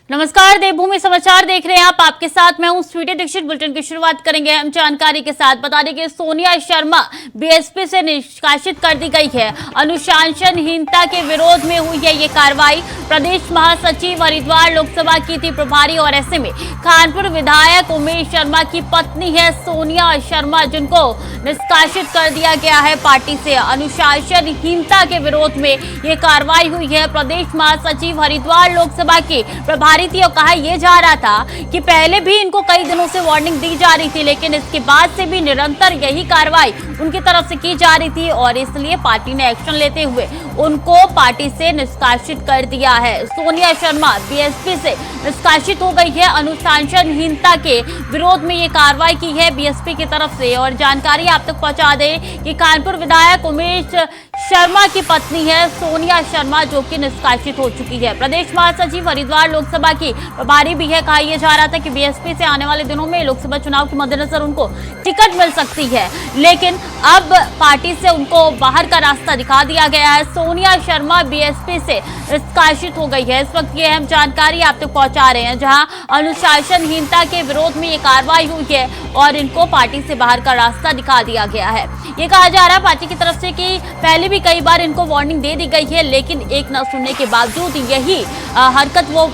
नमस्कार, देवभूमि समाचार देख रहे हैं आप। आपके साथ मैं हूं स्वीटी दीक्षित। बुलेटिन की शुरुआत करेंगे हम जानकारी के साथ। बता दें कि सोनिया शर्मा बीएसपी से निष्कासित कर दी गई है। अनुशासनहीनता के विरोध में हुई है ये कार्रवाई। प्रदेश महासचिव हरिद्वार लोकसभा की थी प्रभारी और ऐसे में कानपुर विधायक उमेश शर्मा की पत्नी है सोनिया शर्मा, जिनको निष्कासित कर दिया गया है पार्टी से। अनुशासनहीनता के विरोध में ये कार्रवाई हुई है। प्रदेश महासचिव हरिद्वार लोकसभा की प्रभारी थी और कहा यह जा रहा था कि पहले भी इनको कई दिनों से वार्निंग दी जा रही थी, लेकिन इसके बाद से भी निरंतर यही कार्रवाई उनकी तरफ से की जा रही थी और इसलिए पार्टी ने एक्शन लेते हुए उनको पार्टी से निष्कासित कर दिया है। सोनिया शर्मा बीएसपी से निष्कासित हो गई है। अनुशासनहीनता के विरोध में ये कार्रवाई की है बीएसपी की तरफ से। और जानकारी आप तक पहुंचा दें कि कानपुर विधायक उमेश शर्मा की पत्नी है सोनिया शर्मा, जो कि निष्कासित हो चुकी है। प्रदेश महासचिव हरिद्वार लोकसभा की प्रभारी भी है। कहा यह जा रहा था कि बीएसपी से आने वाले दिनों में लोकसभा चुनाव के मद्देनजर उनको टिकट मिल सकती है, लेकिन अब पार्टी से उनको बाहर का रास्ता दिखा दिया गया है। सोनिया शर्मा बीएसपी से निष्कासित हो गई है। इस वक्त ये हम जानकारी आप तक पहुंचा रहे हैं, जहां अनुशासनहीनता के विरोध में ये कार्रवाई हुई है और इनको पार्टी से बाहर का रास्ता दिखा दिया गया है। ये कहा जा रहा है पार्टी की तरफ से कि पहले भी कई बार इनको वार्निंग दे दी गई है, लेकिन एक न सुनने के बावजूद यही हरकत वो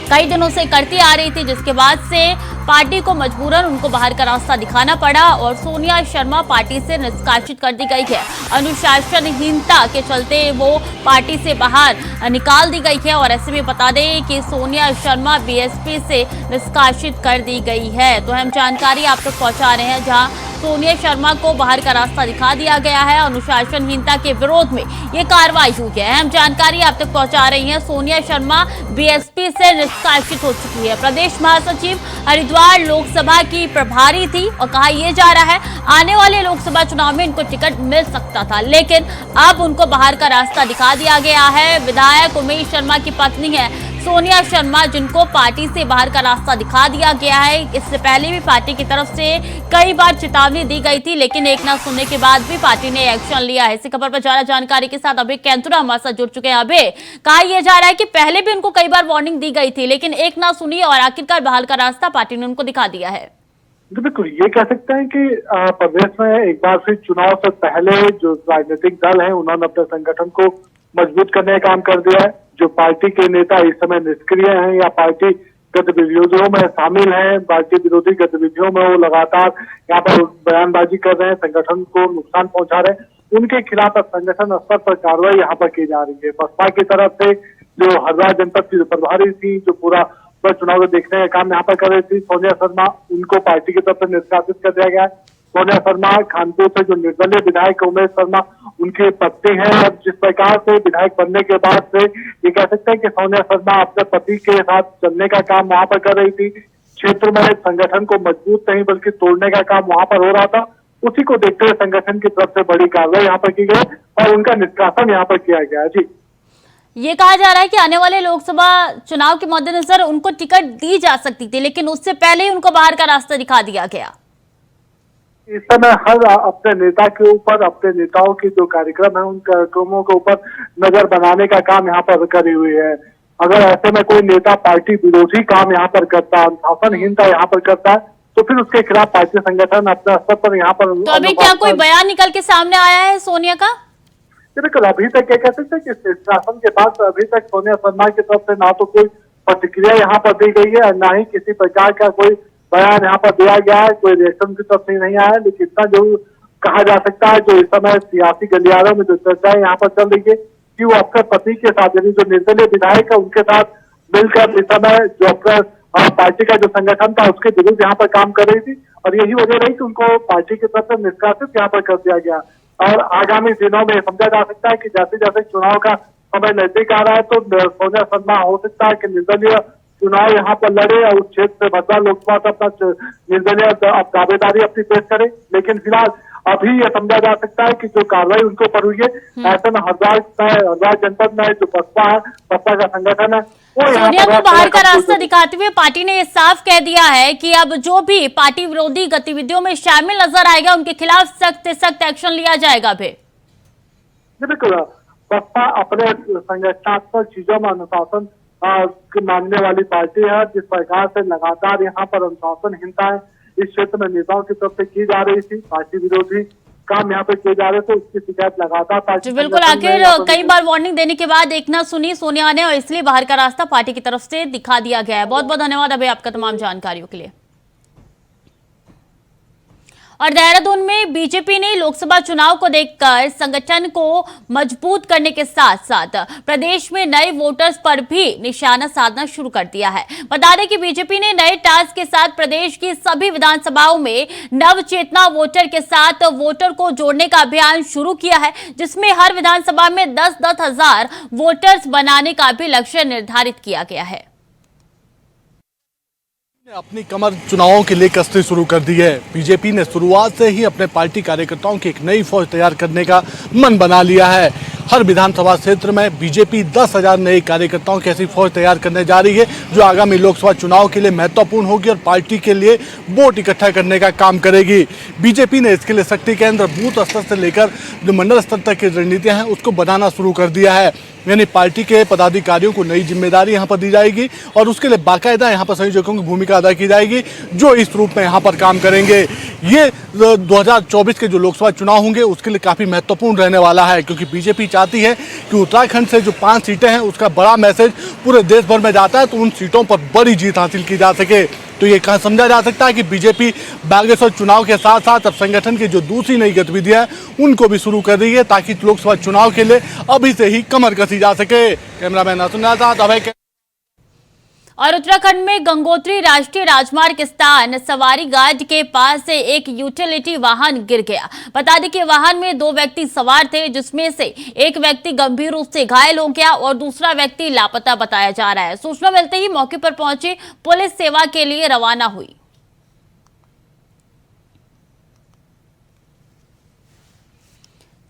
कई दिनों से करती आ रही थी, जिसके बाद से पार्टी को मजबूरन उनको बाहर का रास्ता दिखाना पड़ा और सोनिया शर्मा पार्टी से निष्कासित कर दी गई है। अनुशासनहीनता के चलते वो पार्टी से बाहर निकाल दी गई है और ऐसे में बता दें कि सोनिया शर्मा बीएसपी से निष्कासित कर दी गई है। तो हम जानकारी आप तक पहुंचा रहे हैं, जहां सोनिया शर्मा को बाहर का रास्ता दिखा दिया गया है। अनुशासनहीनता के विरोध में ये कार्रवाई हुई है। हम जानकारी आप तक पहुंचा रही हैं। सोनिया शर्मा बीएसपी से निष्कासित हो चुकी है। प्रदेश महासचिव हरिद्वार लोकसभा की प्रभारी थी और कहा यह जा रहा है आने वाले लोकसभा चुनाव में इनको टिकट मिल सकता था, लेकिन अब उनको बाहर का रास्ता दिखा दिया गया है। विधायक उमेश शर्मा की पत्नी है सोनिया शर्मा, जिनको पार्टी से बाहर का रास्ता दिखा दिया गया है। इससे पहले भी पार्टी की तरफ से कई बार चेतावनी दी गई थी, लेकिन एक ना सुनने के बाद भी पार्टी ने एक्शन लिया है। इसी खबर पर ज्यादा जानकारी के साथ अभय कैंतुरा हमारे साथ जुड़ चुके हैं। अभय, कहा यह जा रहा है कि पहले भी उनको कई बार वार्निंग दी गई थी, लेकिन एक ना सुनी और आखिरकार बाहर का रास्ता पार्टी ने उनको दिखा दिया है। बिल्कुल, ये कह सकते हैं कि प्रदेश में एक बार फिर चुनाव से पहले जो राजनीतिक दल है उन्होंने अपने संगठन को मजबूत करने का काम कर दिया है। जो पार्टी के नेता इस समय निष्क्रिय हैं या पार्टी गतिविधियों में शामिल हैं, पार्टी विरोधी गतिविधियों में वो लगातार यहाँ पर बयानबाजी कर रहे हैं, संगठन को नुकसान पहुंचा रहे हैं, उनके खिलाफ संगठन स्तर पर कार्रवाई यहाँ पर की जा रही है। बसपा की तरफ से जो हरिद्वार जनपद की प्रभारी थी, जो पूरा चुनाव देखने का काम यहाँ पर कर रही थी सोनिया शर्मा, उनको पार्टी की तरफ से निष्कासित कर दिया गया है। सोनिया शर्मा कानपुर से जो निर्दलीय विधायक उमेश शर्मा उनकी पत्नी है और जिस प्रकार से विधायक बनने के बाद से ये कह सकते हैं कि सोनिया शर्मा अपने पति के साथ चलने का काम वहां पर कर रही थी। क्षेत्र में संगठन को मजबूत नहीं बल्कि तोड़ने का काम वहां पर हो रहा था। उसी को देखते हुए संगठन की तरफ से बड़ी कार्रवाई यहाँ पर की गई और उनका निष्कासन यहाँ पर किया गया है। जी, ये कहा जा रहा है कि आने वाले लोकसभा चुनाव के मद्देनजर उनको टिकट दी जा सकती थी, लेकिन उससे पहले ही उनको बाहर का रास्ता दिखा दिया गया। इस समय हर अपने नेता के ऊपर, अपने नेताओं की जो कार्यक्रम है उन कार्यक्रमों के ऊपर नजर बनाने का काम यहाँ पर करी हुई है। अगर ऐसे में कोई नेता पार्टी विरोधी काम यहाँ पर करता है, अनुशासनहीनता यहाँ पर करता है, तो फिर उसके खिलाफ पार्टी संगठन अपने स्तर पर यहाँ पर। तो अभी क्या कोई बयान निकल के सामने आया है सोनिया का? बिल्कुल, अभी तक क्या कह सकते हैं कि शासन के बाद अभी तक सोनिया शर्मा की तरफ से ना तो कोई प्रतिक्रिया यहाँ पर दी गई है, ना ही किसी प्रकार का कोई बयान यहाँ पर दिया गया है, कोई रिएक्शन की तरफ से नहीं आया है। लेकिन इतना जरूर कहा जा सकता है, जो इस समय सियासी गलियारों में जो चर्चाएं यहाँ पर चल रही है कि वो अपने पति के साथ, यानी जो निर्दलीय विधायक है उनके साथ मिलकर इस समय जो अपना पार्टी का जो संगठन था उसके विरुद्ध यहाँ पर काम कर रही थी और यही वजह रही कि उनको पार्टी की तरफ से निष्कासित यहाँ पर कर दिया गया। और आगामी दिनों में समझा जा सकता है कि जैसे जैसे चुनाव का समय नजदीक आ रहा है तो सोनिया शर्मा हो सकता है कि निर्दलीय चुनाव यहाँ पर लड़े और उस क्षेत्र से भद्रा लोकसभा से अपना निर्दलीय दावेदारी अपनी पेश करे। लेकिन फिलहाल अभी यह समझा जा सकता है कि जो कार्रवाई उनके ऊपर हुई है, ऐसे में हरिद्वार जनपद में जो बसपा है, बसपा का संगठन है, सोनिया को बाहर का रास्ता दिखाते हुए पार्टी ने साफ कह दिया है कि अब जो भी पार्टी विरोधी गतिविधियों में शामिल नजर आएगा उनके खिलाफ सख्त से सख्त एक्शन लिया जाएगा। बिल्कुल, बसपा अपने संगठनात्मक चीजों में अनुशासन मांगने वाली पार्टी है। जिस प्रकार से लगातार यहाँ पर अनुशासनहीनता इस क्षेत्र में नेताओं की तरफ से की जा रही थी, पार्टी विरोधी काम यहाँ पे किए जा रहे थे, उसकी शिकायत लगातार पार्टी जी बिल्कुल। आखिर कई बार वार्निंग देने के बाद एक ना सुनी सोनिया ने और इसलिए बाहर का रास्ता पार्टी की तरफ से दिखा दिया गया है। बहुत बहुत धन्यवाद अभी आपका तमाम जानकारियों के लिए। और देहरादून में बीजेपी ने लोकसभा चुनाव को देखकर संगठन को मजबूत करने के साथ साथ प्रदेश में नए वोटर्स पर भी निशाना साधना शुरू कर दिया है। बता दें कि बीजेपी ने नए टास्क के साथ प्रदेश की सभी विधानसभाओं में नव चेतना वोटर के साथ वोटर को जोड़ने का अभियान शुरू किया है, जिसमें हर विधानसभा में 10-10 हजार वोटर्स बनाने का भी लक्ष्य निर्धारित किया गया है। अपनी कमर चुनावों के लिए कसनी शुरू कर दी है। बीजेपी ने शुरुआत से ही अपने पार्टी कार्यकर्ताओं की एक नई फौज तैयार करने का मन बना लिया है। हर विधानसभा क्षेत्र में बीजेपी 10,000 नए कार्यकर्ताओं की ऐसी फौज तैयार करने जा रही है, जो आगामी लोकसभा चुनाव के लिए महत्वपूर्ण होगी और पार्टी के लिए वोट इकट्ठा करने का काम करेगी। बीजेपी ने इसके लिए शक्ति केंद्र बूथ स्तर से लेकर जो मंडल स्तर तक की रणनीतियां हैं उसको बनाना शुरू कर दिया है। यानी पार्टी के पदाधिकारियों को नई जिम्मेदारी यहाँ पर दी जाएगी और उसके लिए बाकायदा यहाँ पर संयोजकों की भूमिका अदा की जाएगी, जो इस रूप में यहाँ पर काम करेंगे। ये 2024 के जो लोकसभा चुनाव होंगे उसके लिए काफ़ी महत्वपूर्ण रहने वाला है, क्योंकि बीजेपी चाहती है कि उत्तराखंड से जो 5 सीटें हैं उसका बड़ा मैसेज पूरे देश भर में जाता है, तो उन सीटों पर बड़ी जीत हासिल की जा सके। तो ये कहा समझा जा सकता है कि बीजेपी बागेश्वर चुनाव के साथ साथ अब संगठन की जो दूसरी नई गतिविधियां हैं उनको भी शुरू कर रही है, ताकि लोकसभा चुनाव के लिए अभी से ही कमर कसी जा सके। कैमरामैन अतुल के साथ अभय। और उत्तराखंड में गंगोत्री राष्ट्रीय राजमार्ग के स्थान सवारी घाट के पास से एक यूटिलिटी वाहन गिर गया। बता दें कि वाहन में 2 व्यक्ति सवार थे, जिसमें से एक व्यक्ति गंभीर रूप से घायल हो गया और दूसरा व्यक्ति लापता बताया जा रहा है। सूचना मिलते ही मौके पर पहुंची पुलिस सेवा के लिए रवाना हुई।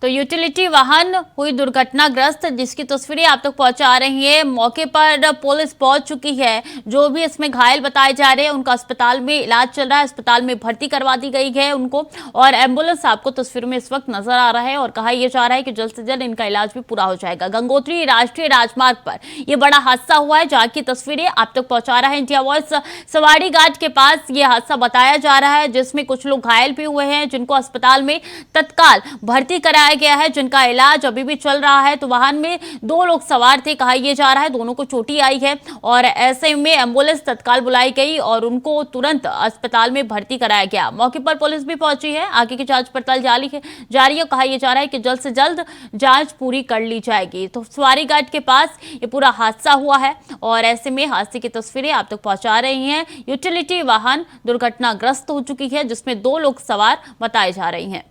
तो यूटिलिटी वाहन हुई दुर्घटनाग्रस्त, जिसकी तस्वीरें आप तक पहुंचा रही है। मौके पर पुलिस पहुंच चुकी है। जो भी इसमें घायल बताए जा रहे हैं उनका अस्पताल में इलाज चल रहा है, अस्पताल में भर्ती करवा दी गई है उनको। और एम्बुलेंस आपको तस्वीर में इस वक्त नजर आ रहा है और कहा यह जा रहा है कि जल्द से जल्द इनका इलाज भी पूरा हो जाएगा। गंगोत्री राष्ट्रीय राजमार्ग पर यह बड़ा हादसा हुआ है, जहां की तस्वीरें आप तक पहुंचा रहा है इंडिया वॉइस। सवारी घाट के पास यह हादसा बताया जा रहा है, जिसमें कुछ लोग घायल भी हुए हैं, जिनको अस्पताल में तत्काल भर्ती कराया गया है, जिनका इलाज अभी भी चल रहा है। तो वाहन में 2 लोग सवार थे, कहा यह जा रहा है दोनों को चोट आई है और ऐसे में एम्बुलेंस तत्काल बुलाई गई और उनको तुरंत अस्पताल में भर्ती कराया गया। मौके पर पुलिस भी पहुंची है, आगे की जांच पड़ताल जारी है। कहा यह जा रहा है कि जल्द से जल्द जांच पूरी कर ली जाएगी। तो सवारी घाट के पास ये पूरा हादसा हुआ है और ऐसे में हादसे की तस्वीरें आप तक पहुंचा रही हैं। यूटिलिटी वाहन दुर्घटनाग्रस्त हो चुकी है, जिसमें 2 लोग सवार बताए जा रही हैं।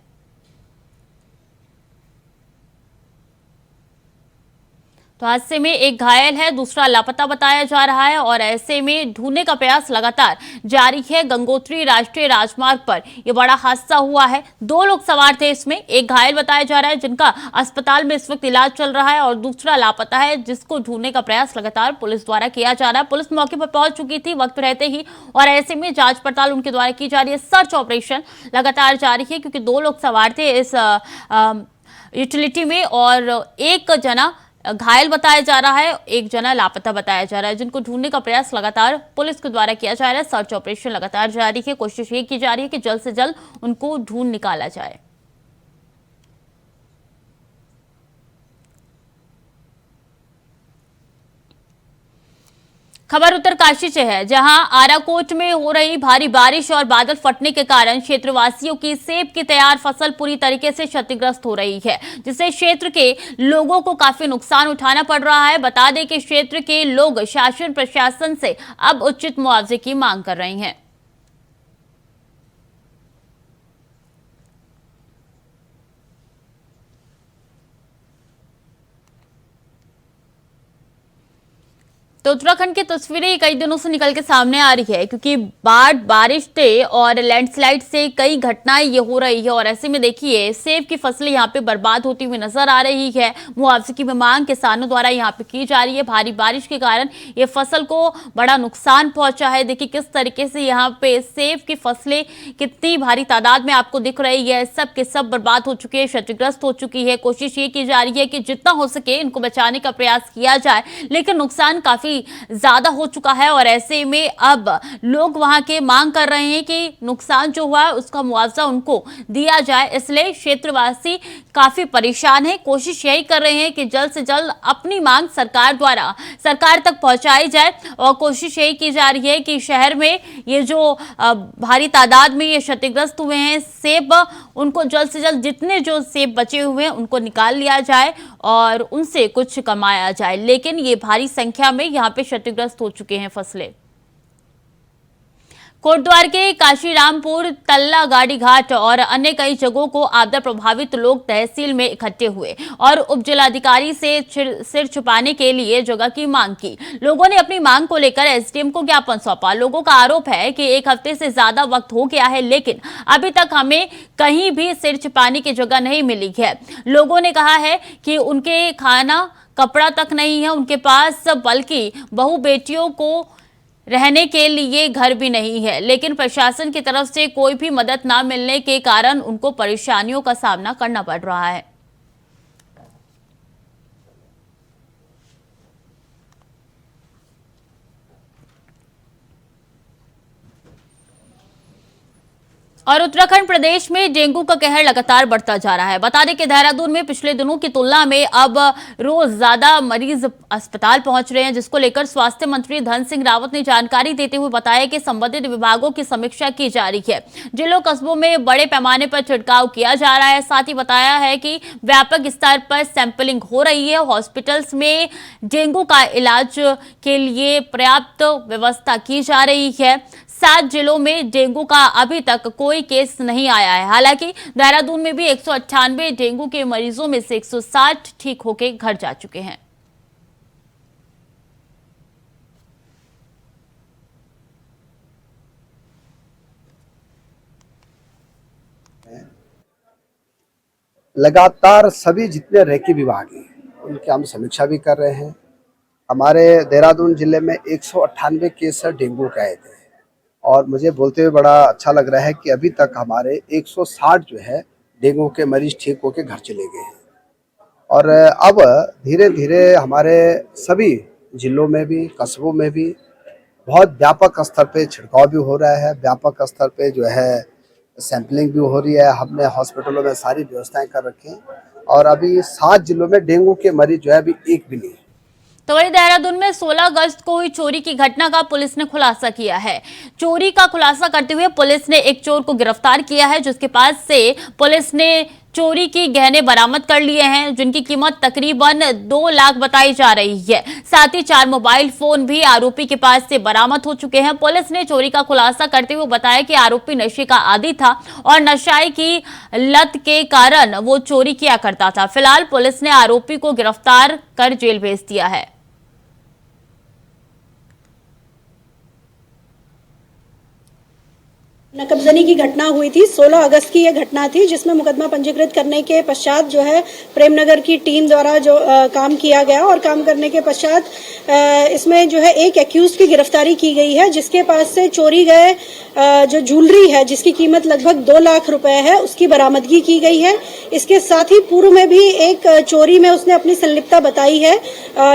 तो हादसे में एक घायल है, दूसरा लापता बताया जा रहा है और ऐसे में ढूंढने का प्रयास लगातार जारी है। गंगोत्री राष्ट्रीय राजमार्ग पर यह बड़ा हादसा हुआ है। 2 लोग सवार थे, इसमें एक घायल बताया जा रहा है, जिनका अस्पताल में इस वक्त इलाज चल रहा है और दूसरा लापता है, जिसको ढूंढने का प्रयास लगातार पुलिस द्वारा किया जा रहा है। पुलिस मौके पर पहुंच चुकी थी वक्त रहते ही और ऐसे में जांच पड़ताल उनके द्वारा की जा रही है। सर्च ऑपरेशन लगातार जारी है, क्योंकि 2 लोग सवार थे इस यूटिलिटी में और एक जना घायल बताया जा रहा है, एक जना लापता बताया जा रहा है, जिनको ढूंढने का प्रयास लगातार पुलिस के द्वारा किया जा रहा है। सर्च ऑपरेशन लगातार जारी है, कोशिश ये की जा रही है कि जल्द से जल्द उनको ढूंढ निकाला जाए। खबर उत्तरकाशी से है, जहां आराकोट में हो रही भारी बारिश और बादल फटने के कारण क्षेत्रवासियों की सेब की तैयार फसल पूरी तरीके से क्षतिग्रस्त हो रही है, जिससे क्षेत्र के लोगों को काफी नुकसान उठाना पड़ रहा है। बता दें कि क्षेत्र के लोग शासन प्रशासन से अब उचित मुआवजे की मांग कर रहे हैं। तो उत्तराखंड की तस्वीरें कई दिनों से निकल के सामने आ रही है, क्योंकि बारिश से और लैंडस्लाइड से कई घटनाएं ये हो रही है और ऐसे में देखिए सेब की फसलें यहाँ पे बर्बाद होती हुई नजर आ रही है। मुआवजे की मांग किसानों द्वारा यहाँ पे की जा रही है। भारी बारिश के कारण ये फसल को बड़ा नुकसान पहुंचा है। देखिए किस तरीके से यहाँ पे सेब की फसलें कितनी भारी तादाद में आपको दिख रही है, सब के सब बर्बाद हो चुकी है, क्षतिग्रस्त हो चुकी है। कोशिश ये की जा रही है कि जितना हो सके इनको बचाने का प्रयास किया जाए, लेकिन नुकसान काफी काफी ज्यादा हो चुका है और ऐसे में अब लोग वहां के मांग कर रहे हैं कि नुकसान जो हुआ है उसका मुआवजा उनको दिया जाए। इसलिए क्षेत्रवासी काफी परेशान है, कोशिश यही कर रहे हैं कि जल्द से जल्द अपनी मांग सरकार द्वारा सरकार तक पहुंचाई जाए और कोशिश यही की जा रही है कि शहर में ये जो भारी तादाद में ये क्षतिग्रस्त हुए हैं सेब, उनको जल्द से जल्द जितने जो सेब बचे हुए हैं उनको निकाल लिया जाए और उनसे कुछ कमाया जाए। लेकिन ये भारी संख्या में यहाँ पे क्षतिग्रस्त हो चुके हैं फसलें। कोटद्वार के काशीरामपुर, तल्ला गाड़ी घाट और अन्य कई जगहों को आपदा प्रभावित लोग तहसील में इकट्ठे हुए और उप जिलाधिकारी से सिर छुपाने के लिए जगह की मांग की। लोगों ने अपनी मांग को लेकर एसडीएम को ज्ञापन सौंपा। लोगों का आरोप है कि एक हफ्ते से ज्यादा वक्त हो गया है लेकिन अभी तक हमें कहीं भी सिर छुपाने की जगह नहीं मिली है। लोगों ने कहा है कि उनके खाना कपड़ा तक नहीं है उनके पास, बल्कि बहू बेटियों को रहने के लिए घर भी नहीं है। लेकिन प्रशासन की तरफ से कोई भी मदद ना मिलने के कारण उनको परेशानियों का सामना करना पड़ रहा है। और उत्तराखंड प्रदेश में डेंगू का कहर लगातार बढ़ता जा रहा है। बता दें कि देहरादून में पिछले दिनों की तुलना में अब रोज ज्यादा मरीज अस्पताल पहुंच रहे हैं, जिसको लेकर स्वास्थ्य मंत्री धन सिंह रावत ने जानकारी देते हुए बताया कि संबंधित विभागों की समीक्षा की जा रही है। जिलों कस्बों में बड़े पैमाने पर छिड़काव किया जा रहा है। साथ ही बताया है कि व्यापक स्तर पर सैंपलिंग हो रही है। हॉस्पिटल्स में डेंगू का इलाज के लिए पर्याप्त व्यवस्था की जा रही है। 7 जिलों में डेंगू का अभी तक कोई केस नहीं आया है। हालांकि देहरादून में भी 198 डेंगू के मरीजों में से 160 ठीक होकर घर जा चुके हैं। लगातार सभी जितने रेकी विभाग हैं उनकी हम समीक्षा भी कर रहे हैं। हमारे देहरादून जिले में 198 केस डेंगू के आए थे और मुझे बोलते हुए बड़ा अच्छा लग रहा है कि अभी तक हमारे 160 जो है डेंगू के मरीज ठीक होकर घर चले गए हैं। और अब धीरे धीरे हमारे सभी जिलों में भी कस्बों में भी बहुत व्यापक स्तर पे छिड़काव भी हो रहा है, व्यापक स्तर पे जो है सैंपलिंग भी हो रही है। हमने हॉस्पिटलों में सारी व्यवस्थाएं कर रखी हैं और अभी 7 जिलों में डेंगू के मरीज जो है अभी एक भी नहीं है। तो वहीं देहरादून में 16 अगस्त को हुई चोरी की घटना का पुलिस ने खुलासा किया है। चोरी का खुलासा करते हुए पुलिस ने एक चोर को गिरफ्तार किया है, जिसके पास से पुलिस ने चोरी की गहने बरामद कर लिए हैं, जिनकी कीमत तकरीबन 2 लाख बताई जा रही है। साथ ही 4 मोबाइल फोन भी आरोपी के पास से बरामद हो चुके हैं। पुलिस ने चोरी का खुलासा करते हुए बताया कि आरोपी नशे का आदी था और नशाई की लत के कारण वो चोरी किया करता था। फिलहाल पुलिस ने आरोपी को गिरफ्तार कर जेल भेज दिया है। नकबजनी की घटना हुई थी। 16 अगस्त की यह घटना थी, जिसमें मुकदमा पंजीकृत करने के पश्चात जो है प्रेमनगर की टीम द्वारा जो काम किया गया और काम करने के पश्चात इसमें जो है एक एक्यूज की गिरफ्तारी की गई है, जिसके पास से चोरी गए जो ज्वेलरी है जिसकी कीमत लगभग 2 लाख रुपए है, उसकी बरामदगी की गई है। इसके साथ ही पूर्व में भी एक चोरी में उसने अपनी संलिप्तता बताई है,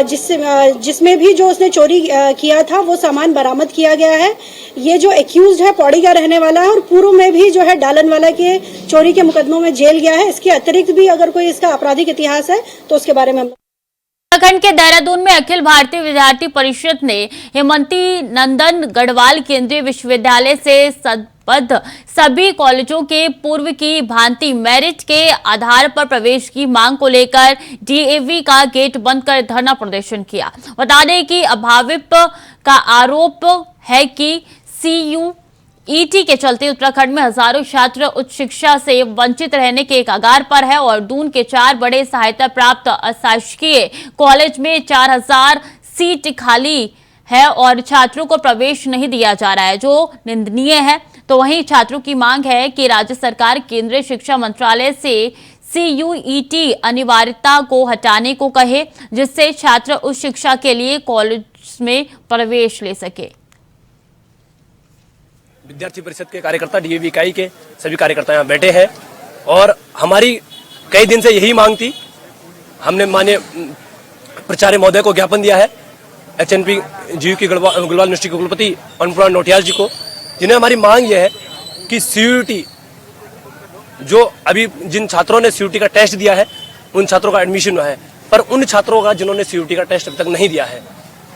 जिसमें भी जो उसने चोरी किया था वो सामान बरामद किया गया है। ये जो एक्यूज है पौड़ी का रहने वाला है और पूर्व में भी जो है डालनवाला के चोरी के मुकदमों में जेल गया है। इसके अतिरिक्त भी अगर कोई इसका आपराधिक इतिहास है तो उसके बारे में उत्तराखंड के देहरादून में अखिल भारतीय विद्यार्थी परिषद ने हेमंती नंदन गढ़वाल केंद्रीय विश्वविद्यालय से संबद्ध सभी कॉलेजों के पूर्व की भांति मेरिट के आधार पर प्रवेश की मांग को लेकर डीएवी का गेट बंद कर धरना प्रदर्शन किया। बता दें कि अभाविप का आरोप है कि CUET के चलते उत्तराखंड में हजारों छात्र उच्च शिक्षा से वंचित रहने के कगार पर है और दून के 4 बड़े सहायता प्राप्त अशासकीय कॉलेज में 4000 सीट खाली है और छात्रों को प्रवेश नहीं दिया जा रहा है, जो निंदनीय है। तो वहीं छात्रों की मांग है कि राज्य सरकार केंद्रीय शिक्षा मंत्रालय से CUET अनिवार्यता को हटाने को कहे, जिससे छात्र उच्च शिक्षा के लिए कॉलेज में प्रवेश ले सके। विद्यार्थी परिषद के कार्यकर्ता डीएवी इकाई के सभी कार्यकर्ता यहाँ बैठे हैं और हमारी कई दिन से यही मांग थी। हमने माननीय प्राचार्य महोदय को ज्ञापन दिया है HNP जीयू की गढ़वाल यूनिवर्सिटी के कुलपति अन्नपूर्णा नौटियाल जी को, जिन्हें हमारी मांग यह है कि CUET जो अभी जिन छात्रों ने CUET का टेस्ट दिया है उन छात्रों का एडमिशन हुआ है, पर उन छात्रों का जिन्होंने CUET का टेस्ट अभी तक नहीं दिया है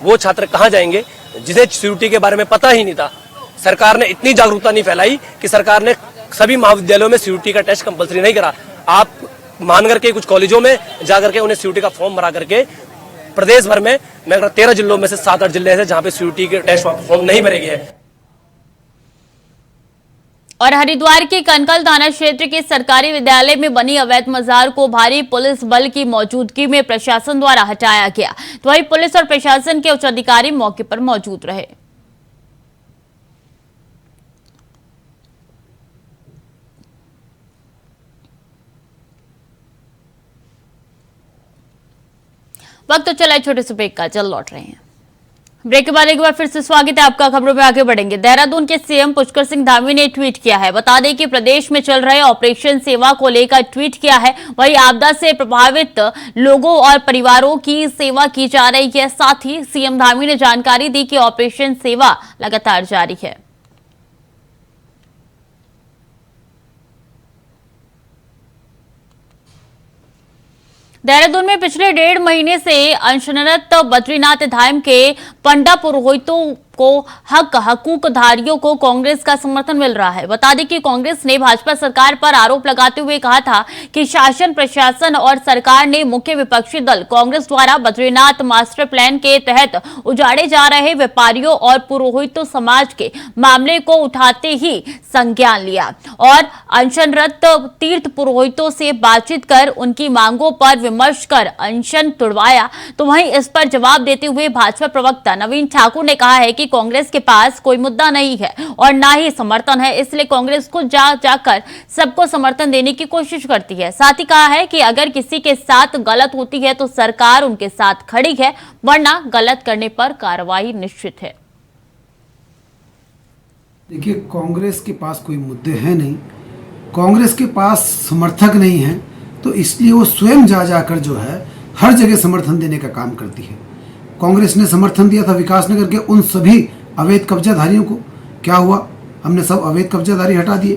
वो छात्र कहाँ जाएंगे जिन्हें CUET के बारे में पता ही नहीं था। सरकार ने इतनी जागरूकता नहीं फैलाई कि सरकार ने सभी महाविद्यालयों में CUET का टेस्ट कंपलसरी नहीं करा। आप मान करके कुछ कॉलेजों में जाकर के उन्हें CUET का फॉर्म भरा करके प्रदेश भर में 13 जिलों में से 7-8 जिले हैं जहाँ पे CUET के टेस्ट फॉर्म नहीं भरे गए हैं। और हरिद्वार के कनकल थाना क्षेत्र के सरकारी विद्यालय में बनी अवैध मजार को भारी पुलिस बल की मौजूदगी में प्रशासन द्वारा हटाया गया, तो वहीं पुलिस और प्रशासन के उच्च अधिकारी मौके पर मौजूद रहे। वक्त तो चला छोटे से ब्रेक का, चल लौट रहे हैं। ब्रेक के बाद एक बार फिर से स्वागत है आपका। खबरों में आगे बढ़ेंगे। देहरादून के सीएम पुष्कर सिंह धामी ने ट्वीट किया है। बता दें कि प्रदेश में चल रहे ऑपरेशन सेवा को लेकर ट्वीट किया है। वहीं आपदा से प्रभावित लोगों और परिवारों की सेवा की जा रही है। साथ ही सीएम धामी ने जानकारी दी कि ऑपरेशन सेवा लगातार जारी है। देहरादून में पिछले 1.5 महीने से अनशनरत बद्रीनाथ धाम के पंडा पुरोहितों को हकूकधारियों को कांग्रेस का समर्थन मिल रहा है। बता दें कि कांग्रेस ने भाजपा सरकार पर आरोप लगाते हुए कहा था कि शासन प्रशासन और सरकार ने मुख्य विपक्षी दल कांग्रेस द्वारा बद्रीनाथ मास्टर प्लान के तहत उजाड़े जा रहे व्यापारियों और पुरोहितों समाज के मामले को उठाते ही संज्ञान लिया और अनशनरत तीर्थ पुरोहितों से बातचीत कर उनकी मांगों पर विमर्श कर अनशन तुड़वाया। तो वहीं इस पर जवाब देते हुए भाजपा प्रवक्ता नवीन ठाकुर ने कहा है कि कांग्रेस के पास कोई मुद्दा नहीं है और ना ही समर्थन है, इसलिए कांग्रेस को जाकर सबको समर्थन देने की कोशिश करती है। साथ ही कहा है कि अगर किसी के साथ गलत होती है तो सरकार उनके साथ खड़ी है, वरना गलत करने पर कार्रवाई निश्चित है। देखिए, कांग्रेस के पास कोई मुद्दे हैं नहीं, कांग्रेस के पास समर्थक नहीं है, तो इसलिए वो स्वयं जाकर जो है हर जगह समर्थन देने का काम करती है। कांग्रेस ने समर्थन दिया था विकासनगर के उन सभी अवैध कब्जाधारियों को, क्या हुआ? हमने सब अवैध कब्जाधारी हटा दिए।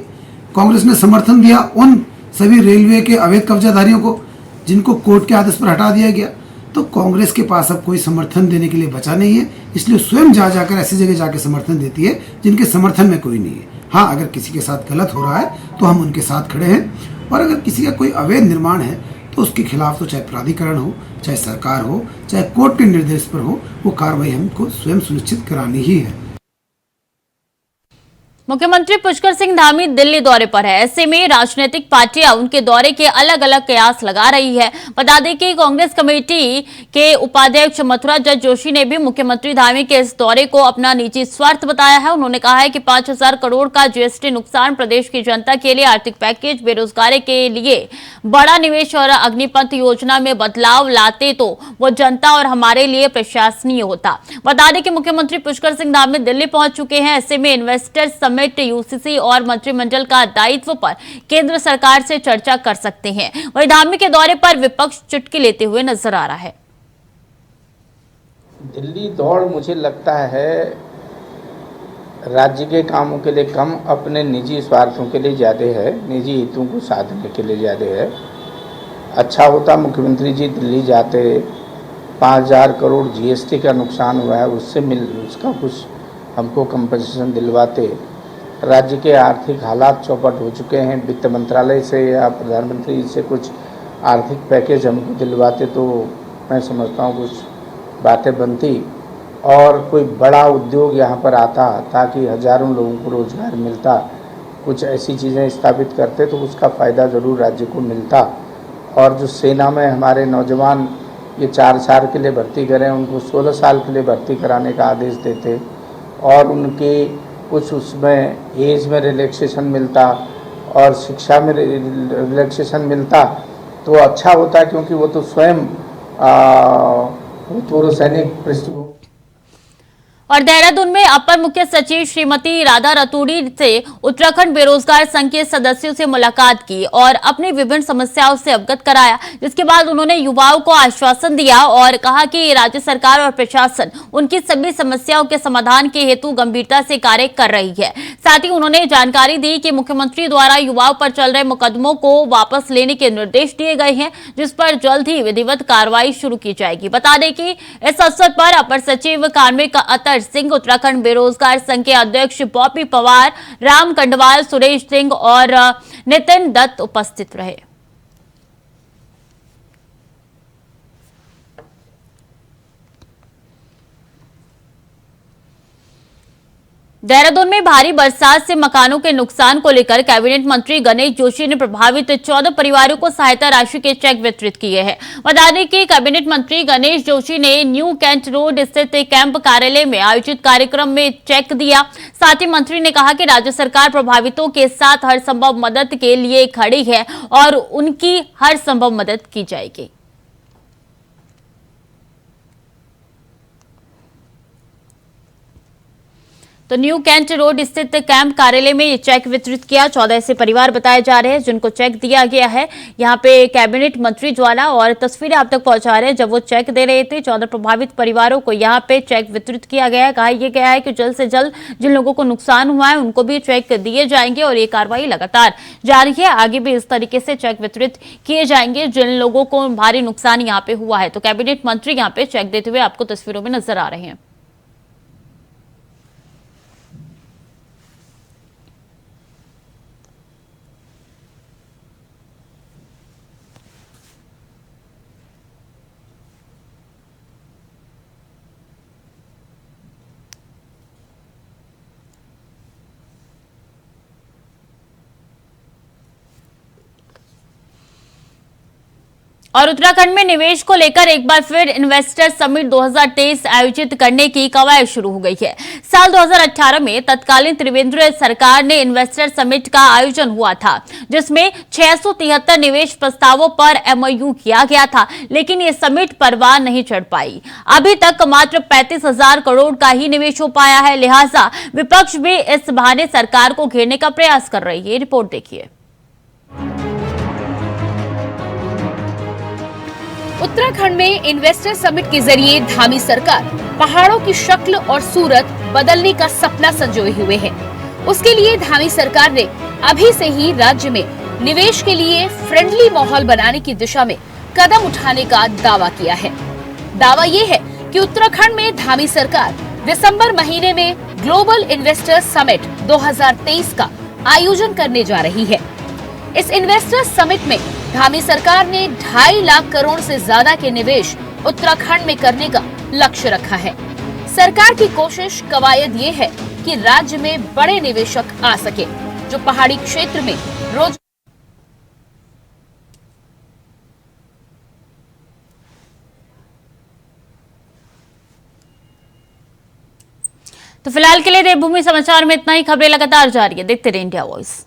कांग्रेस ने समर्थन दिया उन सभी रेलवे के अवैध कब्जाधारियों को जिनको कोर्ट के आदेश पर हटा दिया गया। तो कांग्रेस के पास अब कोई समर्थन देने के लिए बचा नहीं है, इसलिए स्वयं जाकर ऐसी जगह जाके समर्थन देती है जिनके समर्थन में कोई नहीं है। हाँ, अगर किसी के साथ गलत हो रहा है तो हम उनके साथ खड़े हैं, और अगर किसी का कोई अवैध निर्माण है तो उसके खिलाफ तो चाहे प्राधिकरण हो, चाहे सरकार हो, चाहे कोर्ट के निर्देश पर हो, वो कार्रवाई हमको स्वयं सुनिश्चित करानी ही है। मुख्यमंत्री पुष्कर सिंह धामी दिल्ली दौरे पर है। ऐसे में राजनीतिक पार्टियां उनके दौरे के अलग अलग कयास लगा रही है। बता दें कि कांग्रेस कमेटी के उपाध्यक्ष मथुरादत्त जोशी ने भी मुख्यमंत्री धामी के इस दौरे को अपना निजी स्वार्थ बताया है। उन्होंने कहा है कि 5,000 करोड़ का GST नुकसान, प्रदेश की जनता के लिए आर्थिक पैकेज, बेरोजगारी के लिए बड़ा निवेश और अग्निपथ योजना में बदलाव लाते तो वो जनता और हमारे लिए प्रशंसनीय होता। बता दें कि मुख्यमंत्री पुष्कर सिंह धामी दिल्ली पहुंच चुके हैं। ऐसे में इन्वेस्टर्स समिट, UCC और मंत्रिमंडल का दायित्व पर केंद्र सरकार से चर्चा कर सकते हैं। वहीं धामी के दौरे पर विपक्ष चुटकी लेते हुए नजर आ रहा है। दिल्ली दौड़ मुझे लगता है राज्य के कामों के लिए कम, अपने निजी स्वार्थों के लिए ज़्यादा है, निजी हितों को साधने के लिए ज़्यादा है। अच्छा होता मुख्यमंत्री जी दिल्ली जाते, 5,000 करोड़ GST का नुकसान हुआ है उसका कुछ हमको कंपनसेशन दिलवाते। राज्य के आर्थिक हालात चौपट हो चुके हैं, वित्त मंत्रालय से या प्रधानमंत्री से कुछ आर्थिक पैकेज हमको दिलवाते तो मैं समझता हूँ कुछ बातें बनती और कोई बड़ा उद्योग यहाँ पर आता ताकि हजारों लोगों को रोजगार मिलता, कुछ ऐसी चीज़ें स्थापित करते तो उसका फ़ायदा ज़रूर राज्य को मिलता। और जो सेना में हमारे नौजवान ये 4 साल के लिए भर्ती करें, उनको 16 साल के लिए भर्ती कराने का आदेश देते और उनके कुछ उसमें एज में रिलैक्सेशन मिलता और शिक्षा में रिलैक्सेशन मिलता तो अच्छा होता, क्योंकि वो तो स्वयं पूर्व सैनिक पृष्ठभूमि। और देहरादून में अपर मुख्य सचिव श्रीमती राधा रतूड़ी से उत्तराखंड बेरोजगार संघ के सदस्यों से मुलाकात की और अपनी विभिन्न समस्याओं से अवगत कराया, जिसके बाद उन्होंने युवाओं को आश्वासन दिया और कहा कि राज्य सरकार और प्रशासन उनकी सभी समस्याओं के समाधान के हेतु गंभीरता से कार्य कर रही है। साथ ही उन्होंने जानकारी दी कि मुख्यमंत्री द्वारा युवाओं पर चल रहे मुकदमों को वापस लेने के निर्देश दिए गए हैं, जिस पर जल्द ही विधिवत कार्रवाई शुरू की जाएगी। बता दें कि इस अवसर पर अपर सचिव कार्मिक अतर सिंह, उत्तराखंड बेरोजगार संघ के अध्यक्ष पॉपी पवार, राम कंडवाल, सुरेश सिंह और नितिन दत्त उपस्थित रहे। देहरादून में भारी बरसात से मकानों के नुकसान को लेकर कैबिनेट मंत्री गणेश जोशी ने प्रभावित 14 परिवारों को सहायता राशि के चेक वितरित किए हैं। बता दें कि कैबिनेट मंत्री गणेश जोशी ने न्यू कैंट रोड स्थित कैंप कार्यालय में आयोजित कार्यक्रम में चेक दिया। साथ ही मंत्री ने कहा कि राज्य सरकार प्रभावितों के साथ हर संभव मदद के लिए खड़ी है और उनकी हर संभव मदद की जाएगी। तो न्यू कैंट रोड स्थित कैंप कार्यालय में ये चेक वितरित किया। 14 ऐसे परिवार बताए जा रहे हैं जिनको चेक दिया गया है यहाँ पे कैबिनेट मंत्री द्वारा, और तस्वीरें आप तक पहुंचा रहे हैं जब वो चेक दे रहे थे। 14 प्रभावित परिवारों को यहाँ पे चेक वितरित किया गया है। कहा यह गया है कि जल्द से जल्द जिन लोगों को नुकसान हुआ है उनको भी चेक दिए जाएंगे और ये कार्रवाई लगातार जारी है। आगे भी इस तरीके से चेक वितरित किए जाएंगे जिन लोगों को भारी नुकसान यहाँ पे हुआ है। तो कैबिनेट मंत्री यहाँ पे चेक देते हुए आपको तस्वीरों में नजर आ रहे हैं। और उत्तराखंड में निवेश को लेकर एक बार फिर इन्वेस्टर समिट 2023 आयोजित करने की कवायद शुरू हो गई है। साल 2018 में तत्कालीन त्रिवेंद्र सरकार ने इन्वेस्टर समिट का आयोजन हुआ था, जिसमें 673 निवेश प्रस्तावों पर MOU किया गया था, लेकिन ये समिट परवान नहीं चढ़ पाई। अभी तक मात्र 35,000 करोड़ का ही निवेश हो पाया है। लिहाजा विपक्ष भी इस बहाने सरकार को घेरने का प्रयास कर रही है। रिपोर्ट देखिए। उत्तराखंड में इन्वेस्टर समिट के जरिए धामी सरकार पहाड़ों की शक्ल और सूरत बदलने का सपना संजोए हुए है। उसके लिए धामी सरकार ने अभी से ही राज्य में निवेश के लिए फ्रेंडली माहौल बनाने की दिशा में कदम उठाने का दावा किया है। दावा ये है कि उत्तराखंड में धामी सरकार दिसंबर महीने में ग्लोबल इन्वेस्टर समिट 2023 का आयोजन करने जा रही है। इस इन्वेस्टर समिट में धामी सरकार ने 2.5 लाख करोड़ से ज्यादा के निवेश उत्तराखंड में करने का लक्ष्य रखा है। सरकार की कोशिश कवायद ये है कि राज्य में बड़े निवेशक आ सके जो पहाड़ी क्षेत्र में रोज। तो फिलहाल के लिए देवभूमि समाचार में इतना ही। खबरें लगातार जारी है, देखते रहिए इंडिया वॉइस।